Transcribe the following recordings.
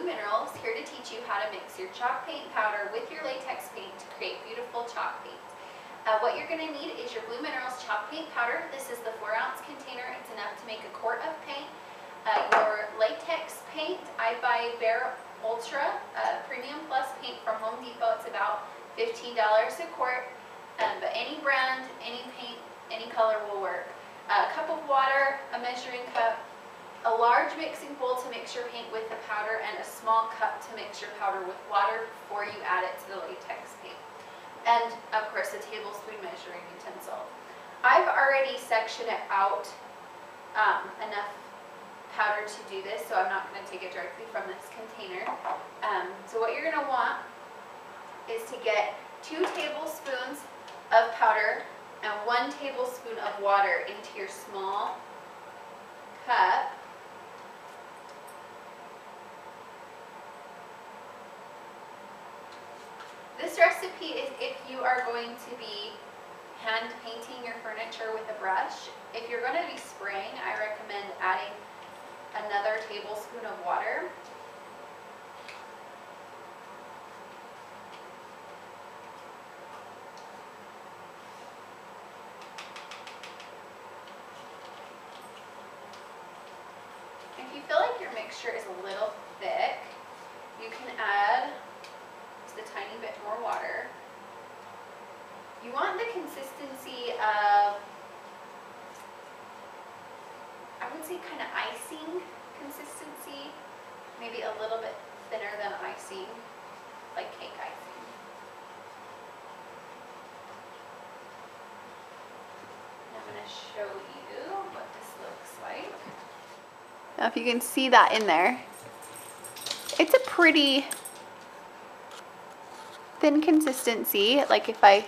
Minerals, here to teach you how to mix your chalk paint powder with your latex paint to create beautiful chalk paint. What you're going to need is your Blue Minerals chalk paint powder. This is the 4-ounce container. It's enough to make a quart of paint. Your latex paint, I buy Bare Ultra Premium Plus paint from Home Depot. It's about $15 a quart, but any brand, any paint, any color will work. A cup of water, a measuring cup, a large mixing bowl to mix your paint with the powder, and a small cup to mix your powder with water before you add it to the latex paint. And of course a tablespoon measuring utensil. I've already sectioned it out enough powder to do this, so I'm not going to take it directly from this container. So what you're going to want is to get 2 tablespoons of powder and 1 tablespoon of water into your small cup. This recipe is if you are going to be hand painting your furniture with a brush. If you're going to be spraying, I recommend adding another tablespoon of water. If you feel like your mixture is a little thick, you can add just a tiny bit more water. You want the consistency of, I would say kind of icing consistency, maybe a little bit thinner than icing, like cake icing. And I'm going to show you what this looks like. Now if you can see that in there, it's a pretty thin consistency. Like if I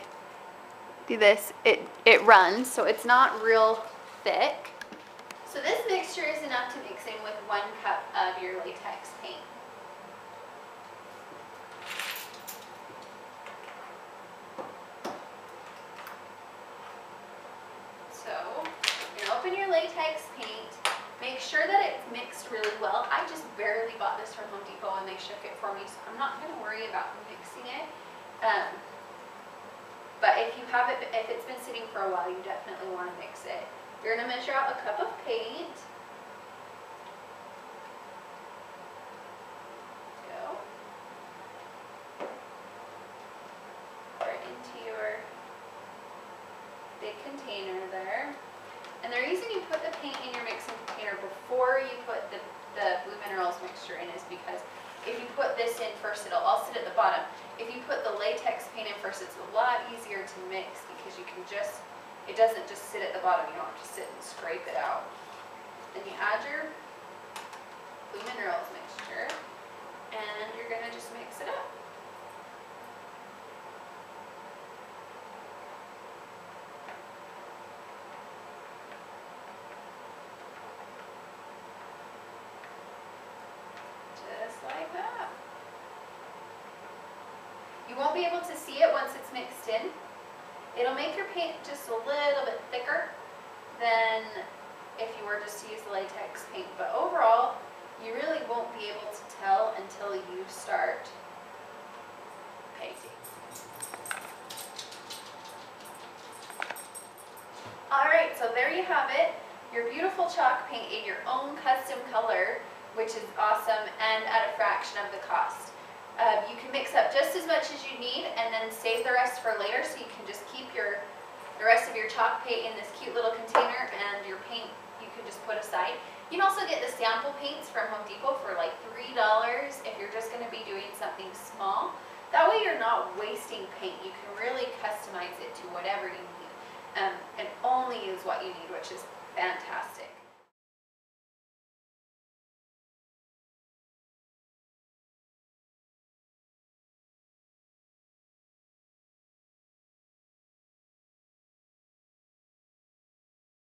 do this, it runs, so it's not real thick. So this mixture is enough to mix in with 1 cup of your latex paint. So you're going to open your latex paint. Make sure that it's mixed really well. I just barely bought this from Home Depot and they shook it for me, so I'm not going to worry about mixing it. But if you have it, if it's been sitting for a while, you definitely want to mix it. You're going to measure out a cup of paint. Go. Pour it into your big container there. And the reason you put the paint in your mixing container before you put the Blue Minerals mixture in is because if you put this in first, it'll all sit at the bottom. If you put the latex paint in first, it's a lot easier to mix because you can just, it doesn't just sit at the bottom. You don't have to sit and scrape it out. Then you add your Blue Minerals mixture and you're going to just mix it up. Just like that. You won't be able to see it once it's mixed in. It'll make your paint just a little bit thicker than if you were just to use the latex paint, but overall you really won't be able to tell until you start painting. Alright, so there you have it, your beautiful chalk paint in your own custom color, which is awesome, and at a fraction of the cost. You can mix up just as much as you need and then save the rest for later, so you can just keep the rest of your chalk paint in this cute little container, and your paint you can just put aside. You can also get the sample paints from Home Depot for like $3 if you're just going to be doing something small. That way you're not wasting paint. You can really customize it to whatever you need and only use what you need, which is fantastic.